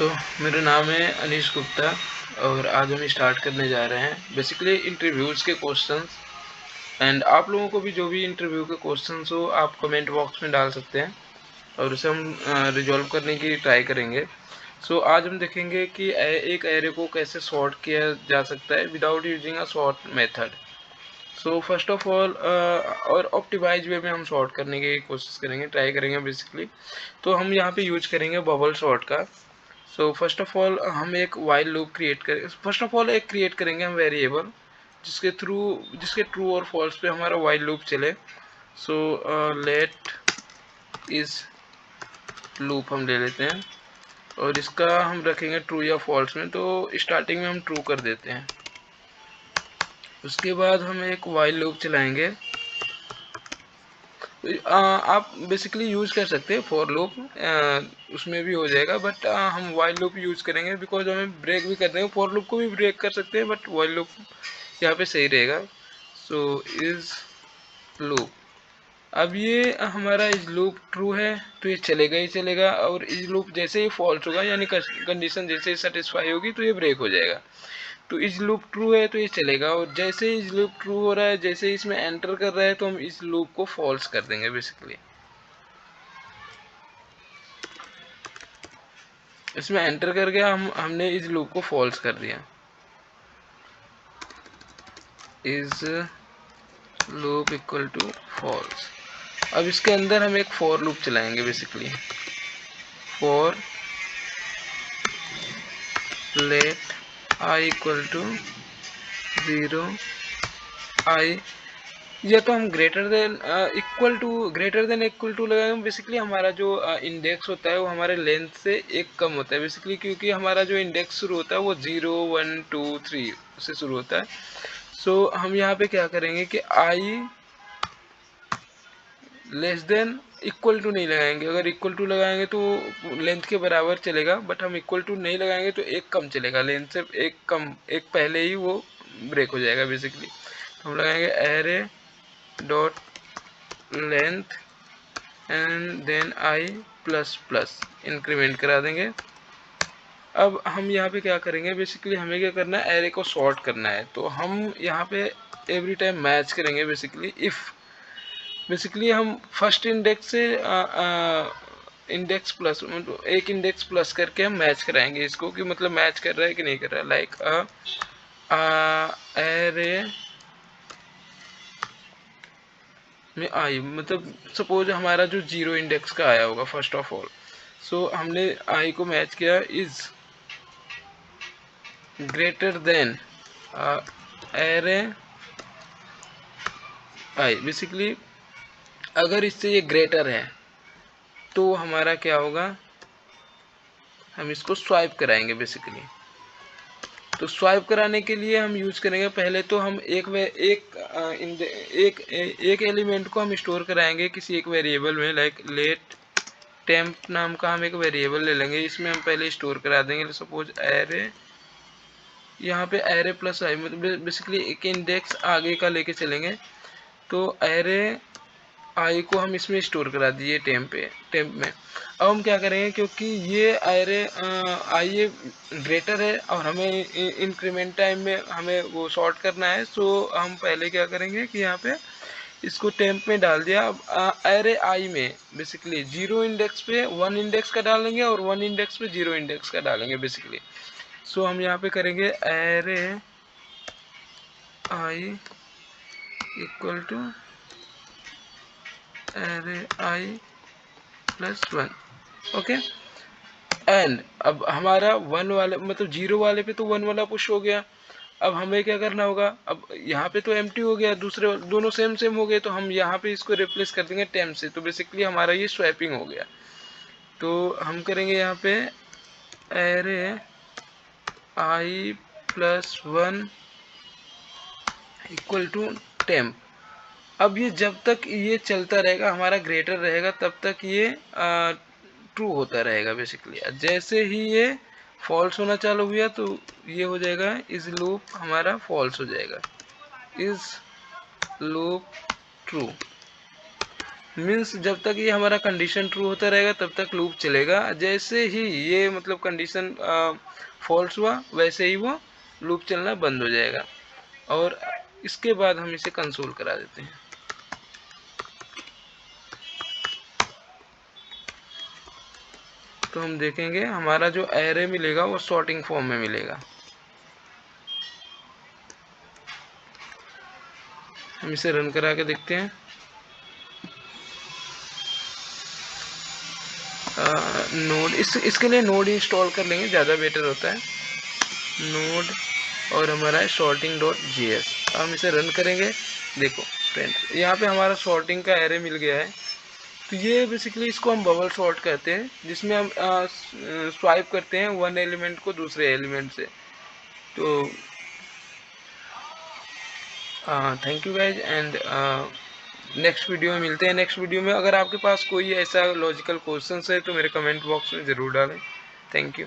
तो मेरा नाम है अनीश गुप्ता और आज हम स्टार्ट करने जा रहे हैं बेसिकली इंटरव्यूज़ के क्वेश्चंस। एंड आप लोगों को भी जो भी इंटरव्यू के क्वेश्चंस हो आप कमेंट बॉक्स में डाल सकते हैं और उसे हम रिजॉल्व करने की ट्राई करेंगे। आज हम देखेंगे कि एक एरे को कैसे सॉर्ट किया जा सकता है without using a sort method. First of all और ऑप्टिमाइज वे में हम सॉर्ट करने की कोशिश करेंगे, ट्राई करेंगे बेसिकली। तो हम यहाँ पे यूज करेंगे बबल सॉर्ट का। फर्स्ट ऑफ ऑल हम एक वाइल लूप क्रिएट करें। फर्स्ट ऑफ ऑल एक क्रिएट करेंगे हम वेरिएबल जिसके ट्रू और फॉल्स पे हमारा वाइल लूप चले। लेट इस लूप हम ले लेते हैं और इसका हम रखेंगे ट्रू या फॉल्स में। तो स्टार्टिंग में हम ट्रू कर देते हैं। उसके बाद हम एक वाइल लूप चलाएंगे। आप बेसिकली यूज कर सकते हैं फॉर लूप, उसमें भी हो जाएगा, बट हम वाइल लूप यूज करेंगे बिकॉज हमें ब्रेक भी करते हैं। फॉर लूप को भी ब्रेक कर सकते हैं बट वाइल लूप यहाँ पे सही रहेगा। Is loop. अब ये हमारा इज लूप ट्रू है तो ये चलेगा ही चलेगा, और इज लूप जैसे ही फॉल्स होगा यानी कंडीशन जैसे ही सेटिस्फाई होगी तो ये ब्रेक हो जाएगा। तो इज लूप ट्रू है तो ये चलेगा, और जैसे ही इज लूप ट्रू हो रहा है, जैसे ही इसमें एंटर कर रहा है, तो हम इस लूप को फॉल्स कर देंगे बेसिकली। इसमें एंटर करके हमने इस लूप को फॉल्स कर दिया। Is loop equal to false. अब इसके अंदर हम एक फॉर लूप चलाएंगे basically. For let I equal to 0 I, या तो हम ग्रेटर देन इक्वल टू लगाएंगे। बेसिकली हमारा जो इंडेक्स होता है वो हमारे लेंथ से एक कम होता है बेसिकली, क्योंकि हमारा जो इंडेक्स शुरू होता है वो 0 1 2 3 से शुरू होता है। हम यहाँ पे क्या करेंगे कि आई लेस देन इक्वल टू नहीं लगाएंगे। अगर इक्वल टू लगाएंगे तो लेंथ के बराबर चलेगा, बट हम इक्वल टू नहीं लगाएंगे तो एक कम चलेगा, लेंथ से एक कम, एक पहले ही वो ब्रेक हो जाएगा बेसिकली। हम लगाएंगे array dot length and then I plus plus, increment करा देंगे। अब हम यहाँ पे क्या करेंगे, बेसिकली हमें क्या करना है, एरे को सॉर्ट करना है। तो हम यहाँ पे एवरी टाइम मैच करेंगे बेसिकली। इफ बेसिकली हम फर्स्ट इंडेक्स से इंडेक्स प्लस, मतलब एक इंडेक्स प्लस करके हम मैच कराएंगे इसको, कि मतलब मैच कर रहा है कि नहीं कर रहा है। लाइक एरे में आई, मतलब सपोज हमारा जो 0 इंडेक्स का आया होगा फर्स्ट ऑफ ऑल। हमने आई को मैच किया is greater than array I. Basically अगर इससे ये ग्रेटर है तो हमारा क्या होगा, हम इसको स्वाइप कराएंगे बेसिकली। तो स्वाइप कराने के लिए हम यूज करेंगे, पहले तो हम एक एलिमेंट को हम स्टोर कराएंगे किसी एक वेरिएबल में। लाइक लेट टेम्प नाम का हम एक वेरिएबल ले लेंगे, इसमें हम पहले स्टोर करा देंगे। सपोज एरे, यहाँ पे एरे प्लस आई, मतलब बेसिकली एक इंडेक्स आगे का लेके चलेंगे। तो एरे आई को हम इसमें स्टोर करा दिए टेम्प में। अब हम क्या करेंगे, क्योंकि ये एरे आई ये ग्रेटर है और हमें इंक्रीमेंट टाइम में हमें वो सॉर्ट करना है। हम पहले क्या करेंगे कि यहाँ पे इसको टेम्प में डाल दिया। अब एरे आई में बेसिकली 0 इंडेक्स पे 1 इंडेक्स का डालेंगे और 1 इंडेक्स पे 0 इंडेक्स का डालेंगे बेसिकली। हम यहाँ पे करेंगे array I equal to array I plus 1। Okay. And अब हमारा 1 वाले, मतलब 0 वाले पे तो 1 वाला पुश हो गया। अब हमें क्या करना होगा, अब यहाँ पे तो एम्प्टी हो गया, दूसरे दोनों सेम सेम हो गए, तो हम यहाँ पे इसको रिप्लेस कर देंगे टेम्प से। तो बेसिकली हमारा ये स्वैपिंग हो गया। तो हम करेंगे यहाँ पे array I plus 1 equal to temp. अब ये जब तक ये चलता रहेगा, हमारा ग्रेटर रहेगा, तब तक ये ट्रू होता रहेगा बेसिकली। जैसे ही ये फॉल्स होना चालू हुआ तो ये हो जाएगा इज लूप हमारा फॉल्स हो जाएगा। Is loop true. मीन्स जब तक ये हमारा कंडीशन ट्रू होता रहेगा तब तक लूप चलेगा। जैसे ही ये मतलब कंडीशन फॉल्स हुआ वैसे ही वो लूप चलना बंद हो जाएगा। और इसके बाद हम इसे कंसोल करा देते हैं। तो हम देखेंगे हमारा जो एरे मिलेगा वो सॉर्टिंग फॉर्म में मिलेगा। हम इसे रन करा के देखते हैं। नोड इसके लिए नोड इंस्टॉल कर लेंगे, ज़्यादा बेटर होता है। नोड और हमारा है sorting.js। हम इसे रन करेंगे। देखो फ्रेंड्स, यहाँ पे हमारा सॉर्टिंग का एरे मिल गया है। तो ये बेसिकली इसको हम बबल सॉर्ट कहते हैं, जिसमें हम स्वाइप करते हैं वन एलिमेंट को दूसरे एलिमेंट से। तो thank you guys, and next video में मिलते हैं। नेक्स्ट वीडियो में अगर आपके पास कोई ऐसा लॉजिकल क्वेश्चन है तो मेरे कमेंट बॉक्स में ज़रूर डालें। Thank you.